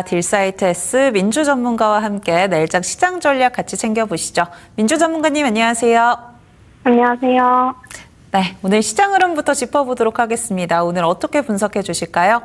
딜사이트 S 민주 전문가와 함께 내일장 시장 전략 같이 챙겨보시죠. 민주 전문가님 안녕하세요. 안녕하세요. 네, 오늘 시장 흐름부터 짚어보도록 하겠습니다. 오늘 어떻게 분석해 주실까요?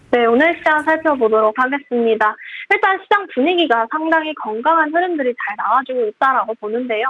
네, 오늘 시장 살펴보도록 하겠습니다. 일단 시장 분위기가 상당히 건강한 흐름들이 잘 나와주고 있다라고 보는데요.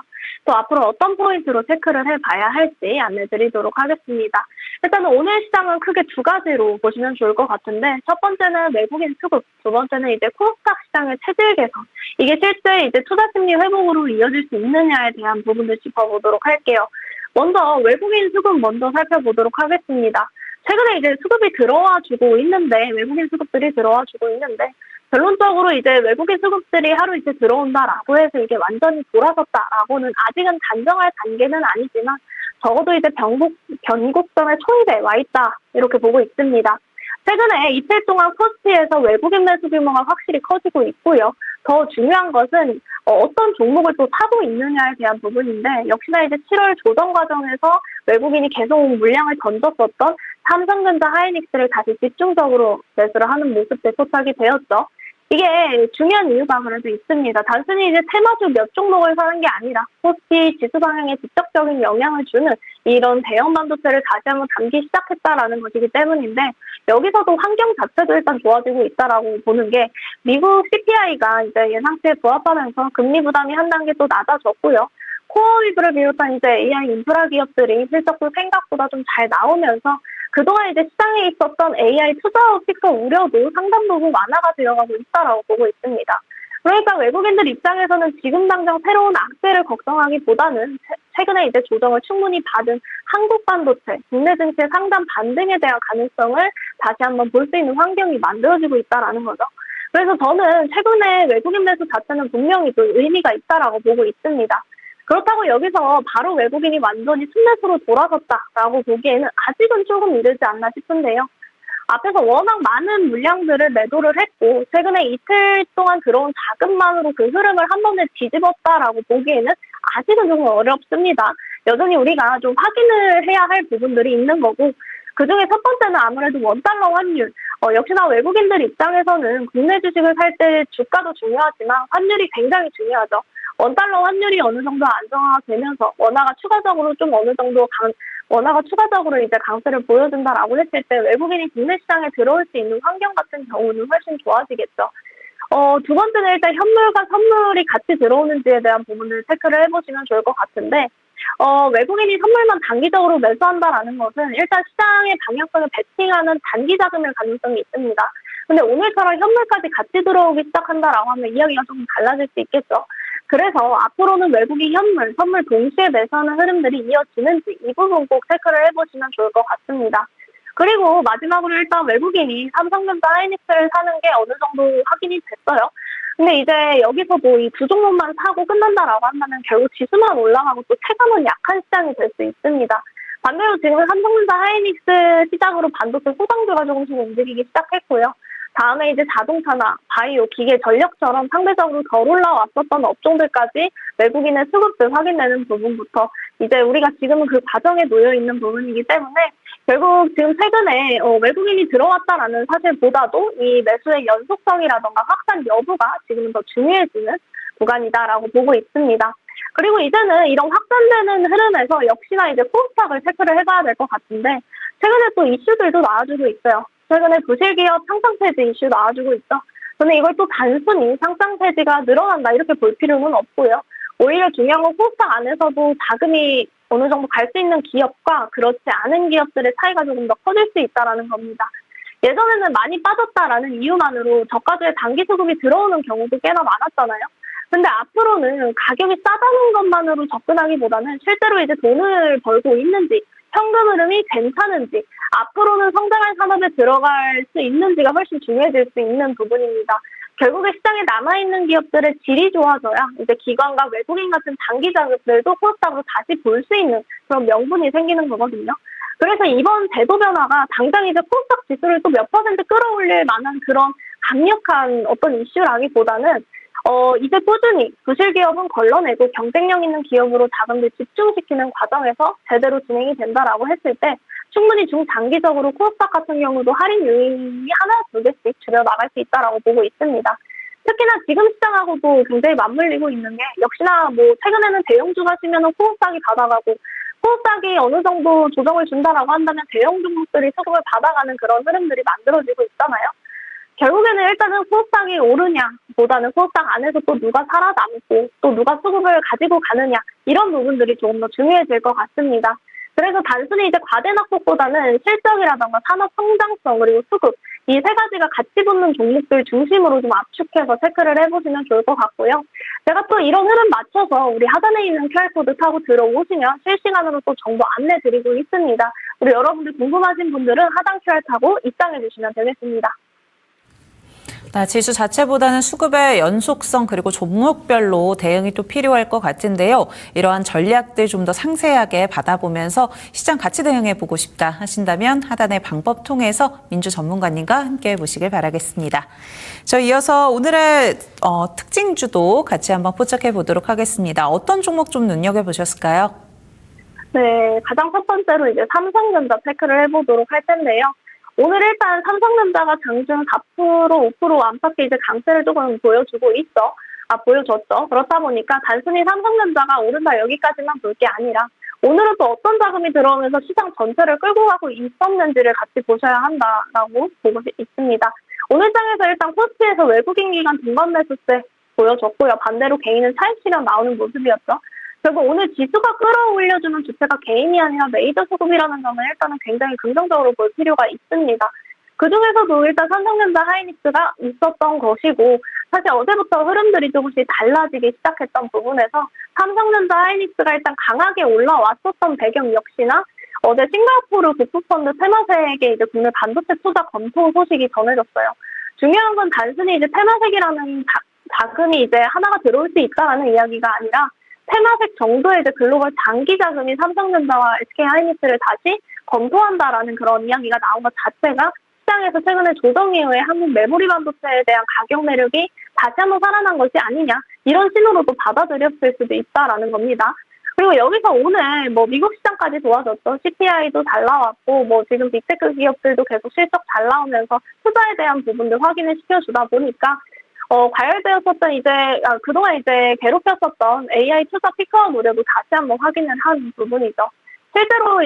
또 앞으로 어떤 포인트로 체크를 해봐야 할지 안내드리도록 하겠습니다. 일단은 오늘 시장은 크게 두 가지로 보시면 좋을 것 같은데, 첫 번째는 외국인 수급, 두 번째는 이제 코스닥 시장의 체질 개선. 이게 실제 이제 투자 심리 회복으로 이어질 수 있느냐에 대한 부분을 짚어보도록 할게요. 먼저 외국인 수급 먼저 살펴보도록 하겠습니다. 최근에 이제 수급이 들어와주고 있는데, 외국인 수급들이 들어와주고 있는데, 결론적으로 이제 외국인 수급들이 하루 이제 들어온다라고 해서 이게 완전히 돌아섰다라고는 아직은 단정할 단계는 아니지만, 적어도 이제 변곡점의 초입에 와 있다, 이렇게 보고 있습니다. 최근에 이틀 동안 코스피에서 외국인 매수 규모가 확실히 커지고 있고요. 더 중요한 것은 어떤 종목을 또 사고 있느냐에 대한 부분인데, 역시나 이제 7월 조정 과정에서 외국인이 계속 물량을 던졌었던 삼성전자 하이닉스를 다시 집중적으로 매수를 하는 모습에 포착이 되었죠. 이게 중요한 이유가 그래도 있습니다. 단순히 이제 테마주 몇 종목을 사는 게 아니라 코스피 지수 방향에 직접적인 영향을 주는 이런 대형 반도체를 다시 한번 담기 시작했다라는 것이기 때문인데, 여기서도 환경 자체도 일단 좋아지고 있다라고 보는 게, 미국 CPI가 이제 예상치에 부합하면서 금리 부담이 한 단계 또 낮아졌고요. 코어 위주를 비롯한 이제 AI 인프라 기업들이 실적도 생각보다 좀 잘 나오면서 그동안 이제 시장에 있었던 AI 투자 시가 우려도 상당 부분 완화가 되어가고 있다라고 보고 있습니다. 그러니까 외국인들 입장에서는 지금 당장 새로운 악재를 걱정하기보다는 최근에 이제 조정을 충분히 받은 한국 반도체, 국내 증시의 상단 반등에 대한 가능성을 다시 한번 볼 수 있는 환경이 만들어지고 있다라는 거죠. 그래서 저는 최근에 외국인 매수 자체는 분명히 또 의미가 있다라고 보고 있습니다. 그렇다고 여기서 바로 외국인이 완전히 순매수로 돌아섰다라고 보기에는 아직은 조금 이르지 않나 싶은데요. 앞에서 워낙 많은 물량들을 매도를 했고, 최근에 이틀 동안 들어온 자금만으로 그 흐름을 한 번에 뒤집었다라고 보기에는 아직은 조금 어렵습니다. 여전히 우리가 좀 확인을 해야 할 부분들이 있는 거고, 그중에 첫 번째는 아무래도 원달러 환율. 역시나 외국인들 입장에서는 국내 주식을 살 때 주가도 중요하지만 환율이 굉장히 중요하죠. 원달러 환율이 어느 정도 안정화가 되면서 원화가 추가적으로 이제 강세를 보여준다라고 했을 때 외국인이 국내 시장에 들어올 수 있는 환경 같은 경우는 훨씬 좋아지겠죠. 두 번째는 일단 현물과 선물이 같이 들어오는지에 대한 부분을 체크를 해보시면 좋을 것 같은데, 외국인이 선물만 단기적으로 매수한다라는 것은 일단 시장의 방향성을 베팅하는 단기 자금일 가능성이 있습니다. 근데 오늘처럼 현물까지 같이 들어오기 시작한다라고 하면 이야기가 조금 달라질 수 있겠죠. 그래서 앞으로는 외국인 현물, 선물 동시에 매수하는 흐름들이 이어지는지 이 부분 꼭 체크를 해보시면 좋을 것 같습니다. 그리고 마지막으로 일단 외국인이 삼성전자 하이닉스를 사는 게 어느 정도 확인이 됐어요. 근데 이제 여기서도 이 두 종목만 사고 끝난다라고 한다면 결국 지수만 올라가고 또 체감은 약한 시장이 될 수 있습니다. 반대로 지금 삼성전자 하이닉스 시작으로 반도체 소장주가 조금씩 움직이기 시작했고요. 다음에 이제 자동차나 바이오, 기계, 전력처럼 상대적으로 덜 올라왔었던 업종들까지 외국인의 수급들 확인되는 부분부터 이제 우리가 지금은 그 과정에 놓여 있는 부분이기 때문에 결국 지금 최근에 외국인이 들어왔다라는 사실보다도 이 매수의 연속성이라던가 확산 여부가 지금은 더 중요해지는 구간이다라고 보고 있습니다. 그리고 이제는 이런 확산되는 흐름에서 역시나 이제 코스닥을 체크를 해봐야 될 것 같은데, 최근에 또 이슈들도 나와주고 있어요. 최근에 부실기업 상장폐지 이슈 나와주고 있죠. 저는 이걸 또 단순히 상장폐지가 늘어난다 이렇게 볼 필요는 없고요. 오히려 중요한 건 코스닥 안에서도 자금이 어느 정도 갈 수 있는 기업과 그렇지 않은 기업들의 차이가 조금 더 커질 수 있다는 겁니다. 예전에는 많이 빠졌다라는 이유만으로 저가주에 단기 수급이 들어오는 경우도 꽤나 많았잖아요. 근데 앞으로는 가격이 싸다는 것만으로 접근하기보다는 실제로 이제 돈을 벌고 있는지, 현금 흐름이 괜찮은지, 앞으로는 성장할 산업에 들어갈 수 있는지가 훨씬 중요해질 수 있는 부분입니다. 결국에 시장에 남아있는 기업들의 질이 좋아져야 이제 기관과 외국인 같은 장기 자금들도 코스닥으로 다시 볼 수 있는 그런 명분이 생기는 거거든요. 그래서 이번 제도 변화가 당장 이제 코스닥 지수를 또 몇 퍼센트 끌어올릴 만한 그런 강력한 어떤 이슈라기보다는 이제 꾸준히 부실 기업은 걸러내고 경쟁력 있는 기업으로 자금을 집중시키는 과정에서 제대로 진행이 된다라고 했을 때 충분히 중장기적으로 코스닥 같은 경우도 할인 요인이 하나, 두 개씩 줄여나갈 수 있다라고 보고 있습니다. 특히나 지금 시장하고도 굉장히 맞물리고 있는 게 역시나 뭐 최근에는 대형주 가시면 코스닥이 받아가고 코스닥이 어느 정도 조정을 준다라고 한다면 대형 종목들이 수급을 받아가는 그런 흐름들이 만들어지고 있잖아요. 결국에는 일단은 코스닥이 오르냐보다는 코스닥 안에서 또 누가 살아남고 또 누가 수급을 가지고 가느냐 이런 부분들이 조금 더 중요해질 것 같습니다. 그래서 단순히 이제 과대 낙폭보다는 실적이라던가 산업 성장성 그리고 수급 이 세 가지가 같이 붙는 종목들 중심으로 좀 압축해서 체크를 해보시면 좋을 것 같고요. 제가 또 이런 흐름 맞춰서 우리 하단에 있는 QR코드 타고 들어오시면 실시간으로 또 정보 안내 드리고 있습니다. 우리 여러분들 궁금하신 분들은 하단 QR 타고 입장해 주시면 되겠습니다. 지수 자체보다는 수급의 연속성 그리고 종목별로 대응이 또 필요할 것 같은데요. 이러한 전략들 좀 더 상세하게 받아보면서 시장 같이 대응해보고 싶다 하신다면 하단의 방법 통해서 민주 전문가님과 함께 해보시길 바라겠습니다. 이어서 오늘의 특징주도 같이 한번 포착해 보도록 하겠습니다. 어떤 종목 좀 눈여겨보셨을까요? 네, 가장 첫 번째로 이제 삼성전자 체크를 해보도록 할 텐데요. 오늘 일단 삼성전자가 장중 4%, 5% 안팎의 이제 강세를 조금 보여줬죠. 그렇다 보니까 단순히 삼성전자가 오른다 여기까지만 볼 게 아니라 오늘은 또 어떤 자금이 들어오면서 시장 전체를 끌고 가고 있었는지를 같이 보셔야 한다라고 보고 있습니다. 오늘 장에서 일단 코스피에서 외국인 기관 동반 매수세 보여줬고요. 반대로 개인은 차익 실현 나오는 모습이었죠. 결국 오늘 지수가 끌어올려주는 주체가 개인이 아니라 메이저 수급이라는 점은 일단은 굉장히 긍정적으로 볼 필요가 있습니다. 그중에서도 일단 삼성전자 하이닉스가 있었던 것이고 사실 어제부터 흐름들이 조금씩 달라지기 시작했던 부분에서 삼성전자 하이닉스가 일단 강하게 올라왔었던 배경 역시나 어제 싱가포르 국부펀드 테마색의 이제 국내 반도체 투자 검토 소식이 전해졌어요. 중요한 건 단순히 이제 테마색이라는 자금이 이제 하나가 들어올 수 있다라는 이야기가 아니라 테마색 정도의 이제 글로벌 장기 자금이 삼성전자와 SK하이닉스를 다시 검토한다라는 그런 이야기가 나온 것 자체가 시장에서 최근에 조정 이후에 한국 메모리 반도체에 대한 가격 매력이 다시 한번 살아난 것이 아니냐 이런 신호로도 받아들였을 수도 있다라는 겁니다. 그리고 여기서 오늘 미국 시장까지 도와줬죠. CPI도 잘 나왔고 지금 빅테크 기업들도 계속 실적 잘 나오면서 투자에 대한 부분들 확인을 시켜주다 보니까 과열되었었던 그동안 괴롭혔었던 AI 투자 피크아웃 우려도 다시 한번 확인을 한 부분이죠. 실제로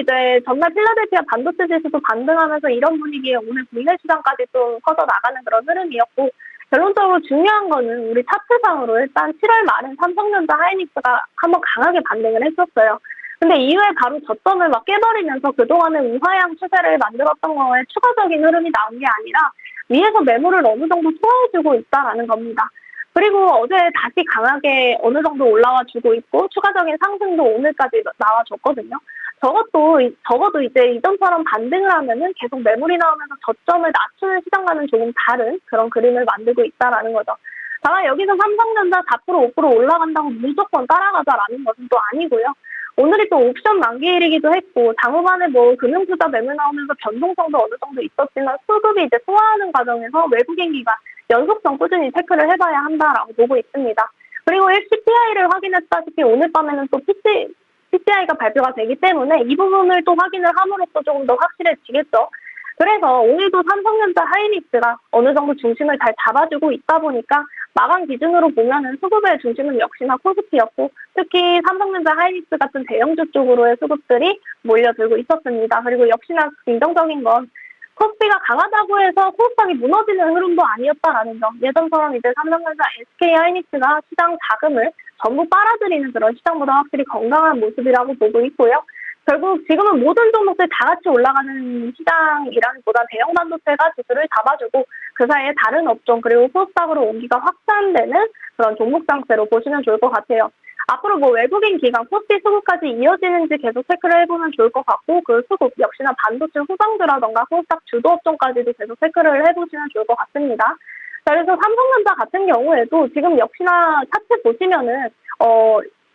전날 필라델피아 반도체 지수도 반등하면서 이런 분위기에 오늘 국내 시장까지 좀 퍼져나가는 그런 흐름이었고, 결론적으로 중요한 거는 우리 차트상으로 일단 7월 말엔 삼성전자 하이닉스가 한번 강하게 반등을 했었어요. 근데 이후에 바로 저점을 막 깨버리면서 그동안의 우하향 추세를 만들었던 거에 추가적인 흐름이 나온 게 아니라 위에서 매물을 어느 정도 소화해주고 있다라는 겁니다. 그리고 어제 다시 강하게 어느 정도 올라와 주고 있고 추가적인 상승도 오늘까지 나와줬거든요. 적어도 이제 이전처럼 반등을 하면은 계속 매물이 나오면서 저점을 낮추는 시장과는 조금 다른 그런 그림을 만들고 있다라는 거죠. 다만 여기서 삼성전자 4% 5% 올라간다고 무조건 따라가자라는 것은 또 아니고요. 오늘이 또 옵션 만기일이기도 했고 당후반에 금융투자 매물 나오면서 변동성도 어느 정도 있었지만 수급이 이제 소화하는 과정에서 외국인 기관 연속성 꾸준히 체크를 해봐야 한다라고 보고 있습니다. 그리고 CPI를 확인했다시피 오늘 밤에는 또 PCI가 발표가 되기 때문에 이 부분을 또 확인을 함으로써 조금 더 확실해지겠죠. 그래서 오늘도 삼성전자 하이닉스가 어느 정도 중심을 잘 잡아주고 있다 보니까 마감 기준으로 보면은 수급의 중심은 역시나 코스피였고 특히 삼성전자 하이닉스 같은 대형주 쪽으로의 수급들이 몰려들고 있었습니다. 그리고 역시나 긍정적인 건 코스피가 강하다고 해서 코스닥이 무너지는 흐름도 아니었다라는 점. 예전처럼 이제 삼성전자, SK하이닉스가 시장 자금을 전부 빨아들이는 그런 시장보다 확실히 건강한 모습이라고 보고 있고요. 결국 지금은 모든 종목들 다 같이 올라가는 시장이라기보다 대형 반도체가 지수를 잡아주고 그 사이에 다른 업종 그리고 코스닥으로 온기가 확산되는 그런 종목 상태로 보시면 좋을 것 같아요. 앞으로 외국인 기관 코스피 수급까지 이어지는지 계속 체크를 해보면 좋을 것 같고 그 수급 역시나 반도체 후방주라던가 코스닥 주도 업종까지도 계속 체크를 해보시면 좋을 것 같습니다. 자, 그래서 삼성전자 같은 경우에도 지금 역시나 차트 보시면은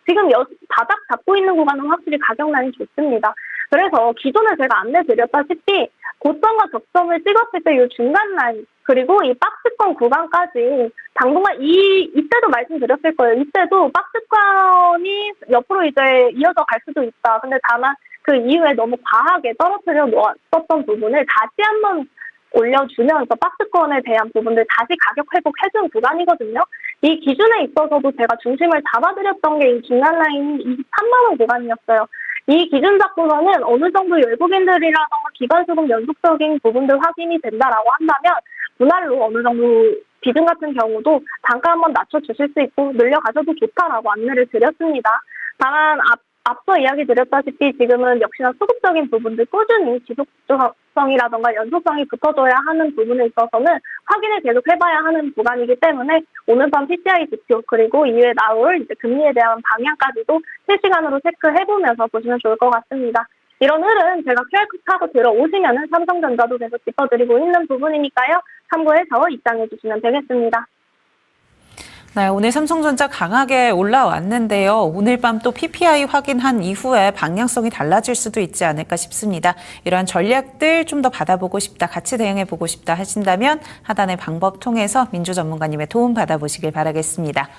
지금 바닥 잡고 있는 구간은 확실히 가격 라인이 좋습니다. 그래서 기존에 제가 안내드렸다시피 고점과 저점을 찍었을 때 이 중간 라인 그리고 이 박스권 구간까지 당분간 이때도 말씀드렸을 거예요. 이때도 박스권이 옆으로 이제 이어져 갈 수도 있다. 근데 다만 그 이후에 너무 과하게 떨어뜨려 놓았었던 부분을 다시 한번 올려주면서 박스권에 대한 부분들 다시 가격 회복해준 구간이거든요. 이 기준에 있어서도 제가 중심을 잡아드렸던 게 이 중간 라인이 23만 원 구간이었어요. 이 기준 잡고서는 어느 정도 외국인들이라던가 기관수급 연속적인 부분들 확인이 된다라고 한다면 분할로 어느 정도 비중 같은 경우도 단가 한번 낮춰주실 수 있고 늘려가셔도 좋다라고 안내를 드렸습니다. 다만 앞서 이야기 드렸다시피 지금은 역시나 수급적인 부분들 꾸준히 지속성이라던가 연속성이 붙어줘야 하는 부분에 있어서는 확인을 계속 해봐야 하는 구간이기 때문에 오늘 밤 PCI 지표 그리고 이후에 나올 이제 금리에 대한 방향까지도 실시간으로 체크해보면서 보시면 좋을 것 같습니다. 이런 흐름 제가 QR코드 타고 들어오시면은 삼성전자도 계속 짚어드리고 있는 부분이니까요. 참고해서 입장해주시면 되겠습니다. 네, 오늘 삼성전자 강하게 올라왔는데요. 오늘 밤 또 PPI 확인한 이후에 방향성이 달라질 수도 있지 않을까 싶습니다. 이러한 전략들 좀 더 받아보고 싶다, 같이 대응해보고 싶다 하신다면 하단의 방법 통해서 민주 전문가님의 도움 받아보시길 바라겠습니다.